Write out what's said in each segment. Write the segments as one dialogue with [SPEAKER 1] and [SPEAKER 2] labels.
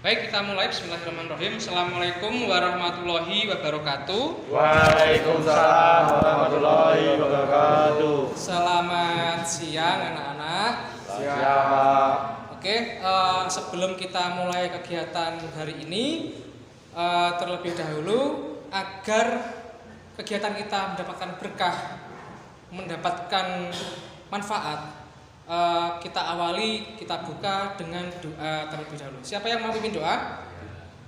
[SPEAKER 1] Baik, kita mulai. Bismillahirrahmanirrahim. Assalamualaikum warahmatullahi wabarakatuh.
[SPEAKER 2] Waalaikumsalam warahmatullahi wabarakatuh.
[SPEAKER 1] Selamat siang anak-anak.
[SPEAKER 2] Siap.
[SPEAKER 1] Oke, sebelum kita mulai kegiatan hari ini, terlebih dahulu agar kegiatan kita mendapatkan berkah, mendapatkan manfaat, kita awali, kita buka dengan doa terlebih dahulu. Siapa yang mau pimpin doa?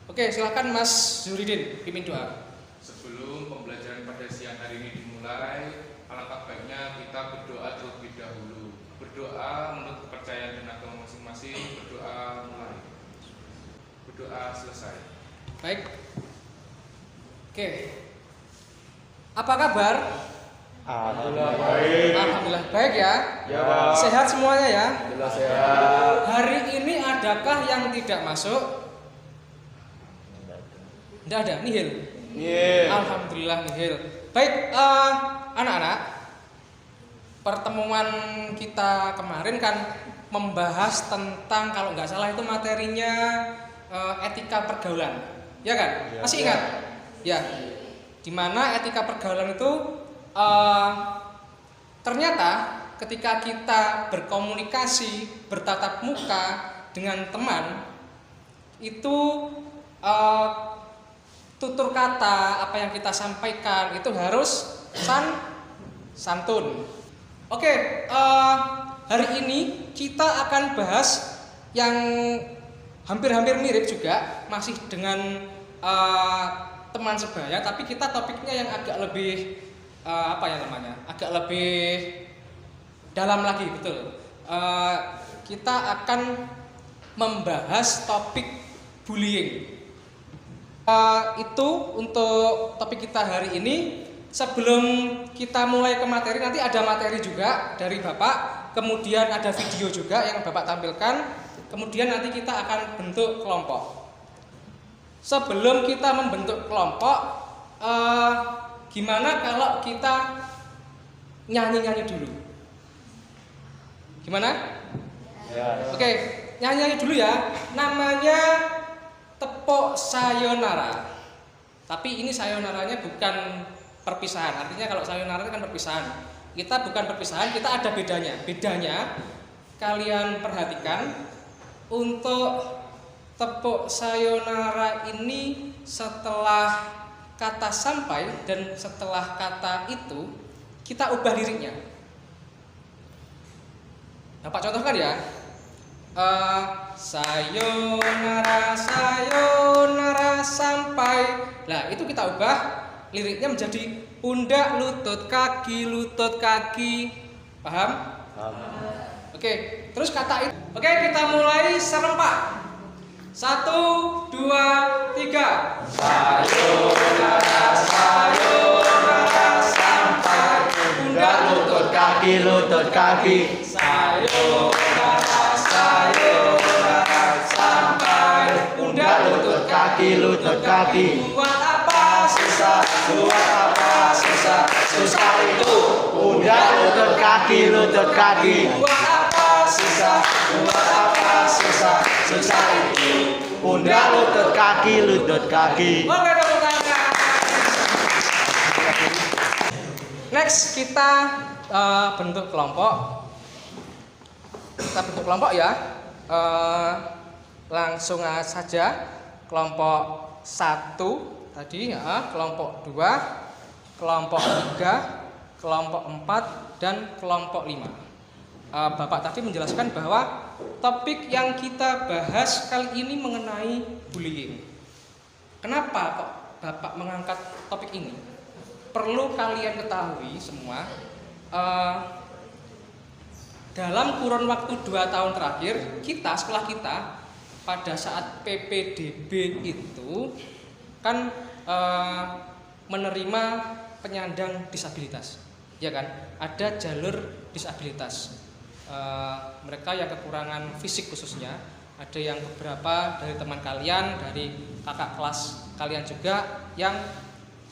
[SPEAKER 1] Oke, silakan Mas Zuridin pimpin doa.
[SPEAKER 3] Sebelum pembelajaran pada siang hari ini dimulai, alangkah baiknya kita berdoa terlebih dahulu. Berdoa menurut kepercayaan dan agama masing-masing. Berdoa mulai. Berdoa selesai.
[SPEAKER 1] Baik. Oke. Apa kabar?
[SPEAKER 2] Alhamdulillah baik.
[SPEAKER 1] Alhamdulillah baik ya.
[SPEAKER 2] Ya, Pak.
[SPEAKER 1] Sehat semuanya ya.
[SPEAKER 2] Alhamdulillah sehat.
[SPEAKER 1] Hari ini adakah yang tidak masuk? Tidak ada, nihil.
[SPEAKER 2] Iya.
[SPEAKER 1] Alhamdulillah nihil. Baik, anak-anak. Pertemuan kita kemarin kan membahas tentang, kalau nggak salah itu materinya etika pergaulan, ya kan?
[SPEAKER 2] Ya.
[SPEAKER 1] Masih ingat? Ya. Dimana etika pergaulan itu ternyata ketika kita berkomunikasi, bertatap muka dengan teman, itu tutur kata apa yang kita sampaikan itu harus santun. Oke, hari ini kita akan bahas yang hampir-hampir mirip juga, masih dengan teman sebaya, tapi kita topiknya yang agak lebih agak lebih dalam lagi, betul. Kita akan membahas topik bullying. Itu untuk topik kita hari ini. Sebelum kita mulai ke materi, nanti ada materi juga dari Bapak, kemudian ada video juga yang Bapak tampilkan, kemudian nanti kita akan bentuk kelompok. Sebelum kita membentuk kelompok, gimana kalau kita nyanyi-nyanyi dulu? Gimana?
[SPEAKER 2] Ya.
[SPEAKER 1] Oke, nyanyi-nyanyi dulu ya. Namanya tepuk sayonara. Tapi ini sayonaranya bukan perpisahan. Artinya kalau sayonara itu kan perpisahan. Kita bukan perpisahan, kita ada bedanya. Bedanya kalian perhatikan, untuk tepuk sayonara ini setelah kata sampai dan setelah kata itu kita ubah liriknya. Bapak contohkan ya. Sayonara, sayonara sampai. Nah, itu kita ubah liriknya menjadi pundak, lutut, kaki. Paham? Oke, terus kata itu. Oke, kita mulai serempak. 1, 2, 3. Sayonara, sayonara sampai pundak,
[SPEAKER 2] Lutut kaki.
[SPEAKER 1] Sayonara, sayonara sampai pundak,
[SPEAKER 2] Lutut kaki.
[SPEAKER 1] Buat apa susah?
[SPEAKER 2] Susah itu. Pundak lutut kaki.
[SPEAKER 1] Buat apa susah?
[SPEAKER 2] Susah itu. Pundak lutut kaki.
[SPEAKER 1] Oke, tepuk tangan. Next kita bentuk kelompok. Kita bentuk kelompok ya. Langsung saja. Kelompok 1 tadi ya, kelompok 2, kelompok 3, kelompok 4 dan kelompok 5. Bapak tadi menjelaskan bahwa topik yang kita bahas kali ini mengenai bullying. Kenapa kok Bapak mengangkat topik ini? Perlu kalian ketahui semua, dalam kurun waktu 2 tahun terakhir, sekolah kita pada saat PPDB itu kan menerima penyandang disabilitas, ya kan? Ada jalur disabilitas. Mereka yang kekurangan fisik khususnya, ada yang beberapa dari teman kalian, dari kakak kelas kalian juga yang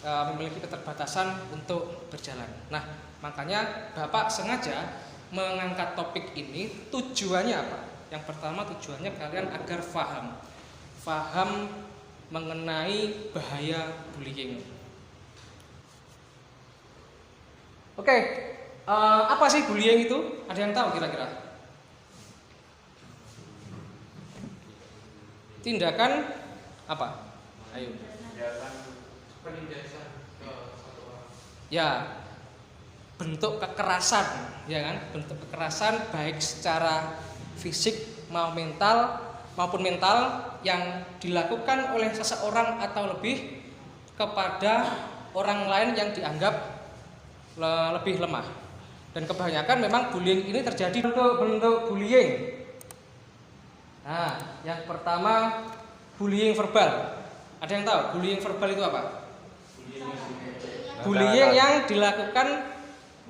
[SPEAKER 1] memiliki keterbatasan untuk berjalan. Nah, makanya Bapak sengaja mengangkat topik ini. Tujuannya apa? Yang pertama, tujuannya kalian agar paham mengenai bahaya bullying. Oke, apa sih bullying itu? Ada yang tahu kira-kira? Tindakan apa? Ayo.
[SPEAKER 3] Penindasan ke satu orang.
[SPEAKER 1] Ya, bentuk kekerasan, ya kan? Bentuk kekerasan baik secara fisik maupun mental yang dilakukan oleh seseorang atau lebih kepada orang lain yang dianggap lebih lemah. Dan kebanyakan memang bullying ini terjadi bentuk bullying. Nah, yang pertama bullying verbal. Ada yang tahu bullying verbal itu apa? Bullying yang dilakukan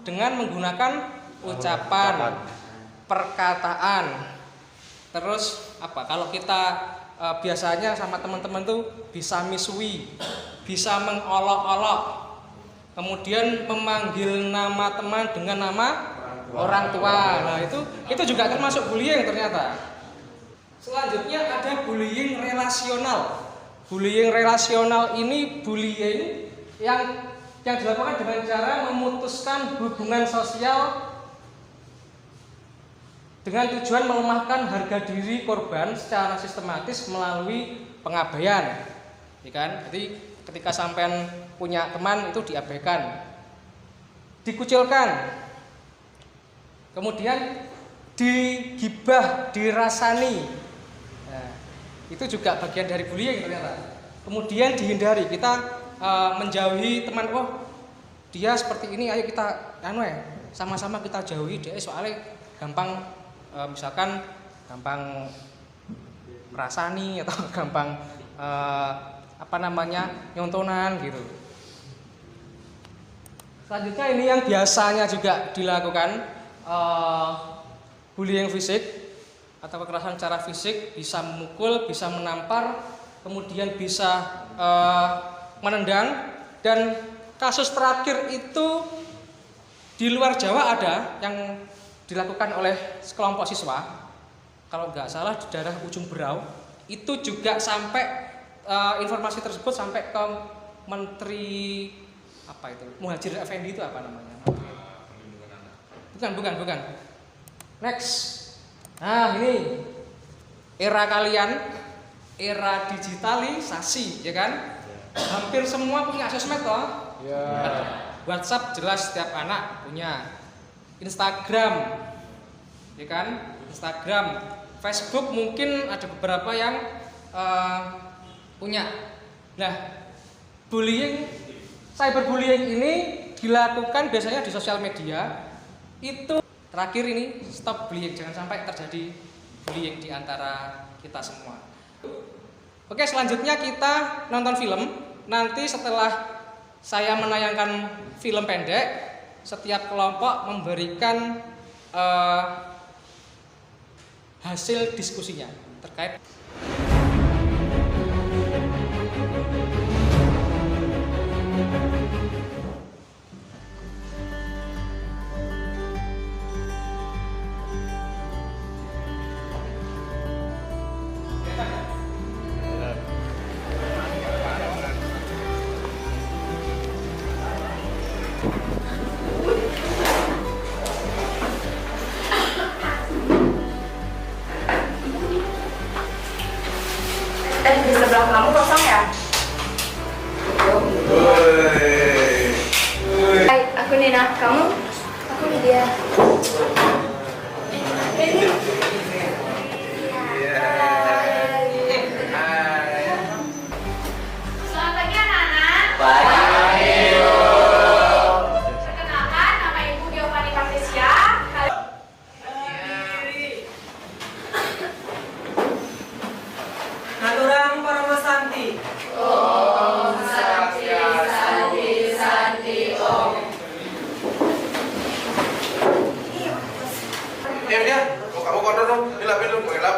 [SPEAKER 1] dengan menggunakan ucapan, perkataan. Terus apa? Kalau kita biasanya sama teman-teman tuh bisa misui, bisa mengolok-olok. Kemudian memanggil nama teman dengan nama orang tua. Nah, itu juga termasuk bullying ternyata. Selanjutnya ada bullying relasional. Bullying relasional ini bullying yang dilakukan dengan cara memutuskan hubungan sosial dengan tujuan melemahkan harga diri korban secara sistematis melalui pengabaian. Ya kan? Jadi ketika sampean punya teman itu diabaikan, dikucilkan, kemudian digibah, dirasani. Nah, itu juga bagian dari bullying ternyata. Kemudian dihindari, kita menjauhi teman. Oh, dia seperti ini, ayo kita sama-sama kita jauhi dia soalnya gampang misalkan gampang merasani atau gampang nyontonan gitu. Selanjutnya ini yang biasanya juga dilakukan bullying fisik atau kekerasan secara fisik, bisa memukul, bisa menampar, kemudian bisa menendang. Dan kasus terakhir itu di luar Jawa ada yang dilakukan oleh sekelompok siswa, kalau nggak salah di daerah Ujung Berau. Itu juga sampai informasi tersebut sampai ke Menteri apa itu, Muhadjir Effendi itu apa namanya? Bukan. Next. Nah, ini era kalian, era digitalisasi, ya kan? Hampir semua punya sosmed toh. WhatsApp jelas setiap anak punya. Instagram, ya kan? Instagram, Facebook mungkin ada beberapa yang punya. Nah, cyberbullying ini dilakukan biasanya di sosial media. Itu terakhir ini, stop bullying, jangan sampai terjadi bullying di antara kita semua. Oke, selanjutnya kita nonton film. Nanti setelah saya menayangkan film pendek, setiap kelompok memberikan hasil diskusinya terkait.
[SPEAKER 4] Di sebelah kamu kosong ya? Hai, aku Nina. Kamu? Aku Lydia. Selamat pagi anak-anak. Pagi. Perkenalkan, nama Ibu Giovanni Patricia.
[SPEAKER 5] Naturang Paramasanti.
[SPEAKER 4] Om Santi Santi Santi Om.
[SPEAKER 6] Dia, kamu kotor dong, dilapin dulu, gue lap.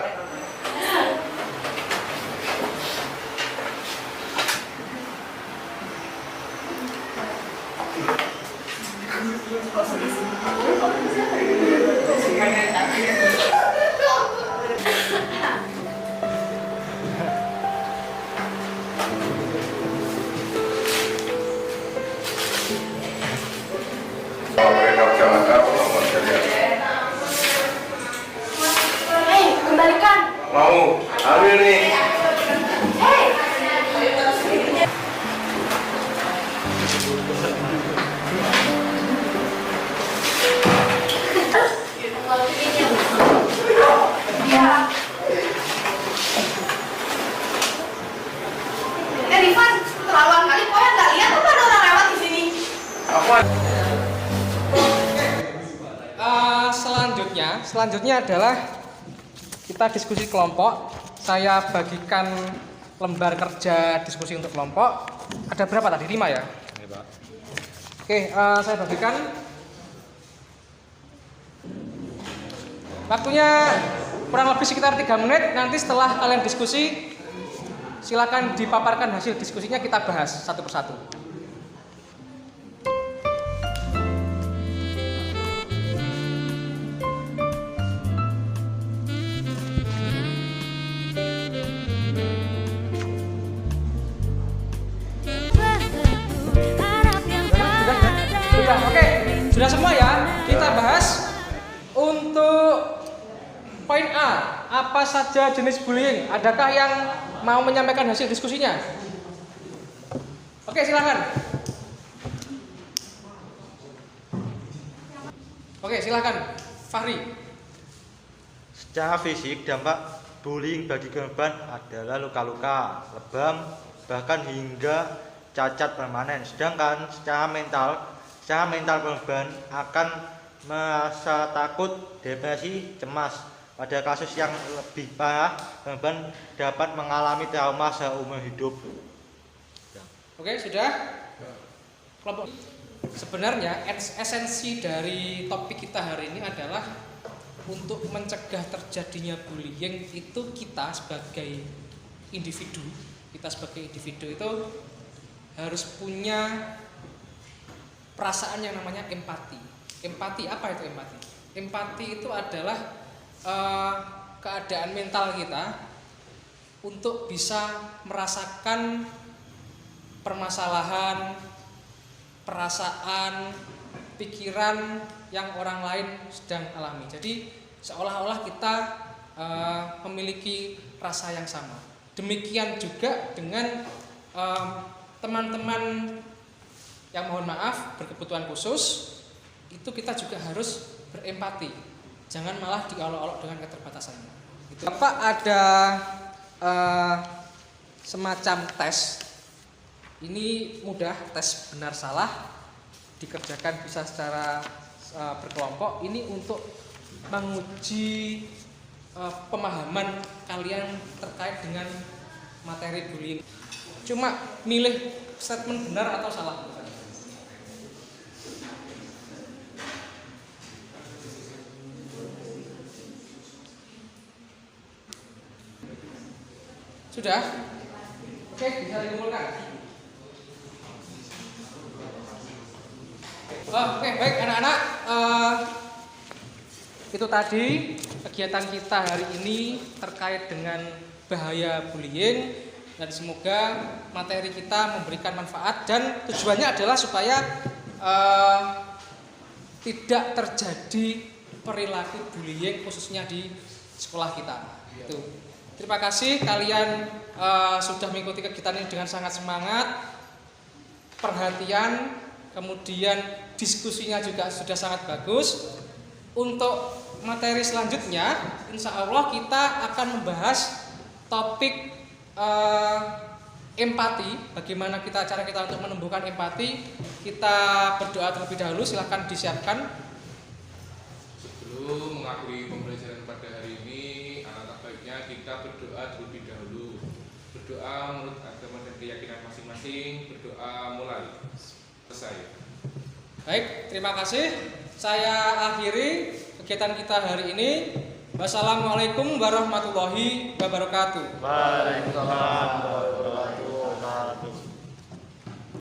[SPEAKER 1] selanjutnya adalah kita diskusi kelompok. Saya bagikan lembar kerja diskusi untuk kelompok. Ada berapa tadi? 5 ya? Oke, saya bagikan. Waktunya kurang lebih sekitar 3 menit. Nanti setelah kalian diskusi, silakan dipaparkan hasil diskusinya, kita bahas satu persatu. Sudah, oke. Sudah semua ya? Kita bahas untuk poin A. Apa saja jenis bullying? Adakah yang mau menyampaikan hasil diskusinya? Oke, silakan. Oke, silakan. Fahri.
[SPEAKER 2] Secara fisik, dampak bullying bagi korban adalah luka-luka, lebam, bahkan hingga cacat permanen. Sedangkan secara mental korban akan merasa takut, depresi, cemas. Pada kasus yang lebih parah, korban dapat mengalami trauma seumur hidup.
[SPEAKER 1] Oke, sudah. Kelompok. Sebenarnya esensi dari topik kita hari ini adalah untuk mencegah terjadinya bullying itu kita sebagai individu itu harus punya perasaan yang namanya empati. Empati, apa itu empati? Empati itu adalah keadaan mental kita untuk bisa merasakan permasalahan, perasaan, pikiran yang orang lain sedang alami. Jadi seolah-olah kita memiliki rasa yang sama. Demikian juga dengan teman-teman yang mohon maaf berkebutuhan khusus, itu kita juga harus berempati. Jangan malah diolok-olok dengan keterbatasannya. Gitu. Bapak ada semacam tes. Ini mudah, tes benar salah, dikerjakan bisa secara berkelompok. Ini untuk menguji pemahaman kalian terkait dengan materi bullying. Cuma milih statement benar atau salah. Sudah? Oke, bisa dikumpulkan. Oke, baik anak-anak. Itu tadi kegiatan kita hari ini terkait dengan bahaya bullying, dan semoga materi kita memberikan manfaat, dan tujuannya adalah supaya tidak terjadi perilaku bullying khususnya di sekolah kita. Itu. Terima kasih kalian sudah mengikuti kegiatan ini dengan sangat semangat, perhatian, kemudian diskusinya juga sudah sangat bagus. Untuk materi selanjutnya, insya Allah kita akan membahas topik empati. Bagaimana cara kita untuk menumbuhkan empati. Kita berdoa terlebih dahulu, silahkan disiapkan.
[SPEAKER 3] Sebelum mengakhiri pembelajaran pada hari ini, alangkah baiknya kita berdoa terlebih dahulu. Berdoa menurut agama dan keyakinan masing-masing. Berdoa mulai. Selesai.
[SPEAKER 1] Baik, terima kasih. Saya akhiri kegiatan kita hari ini. Wassalamualaikum warahmatullahi wabarakatuh.
[SPEAKER 2] Waalaikumsalam warahmatullahi wabarakatuh.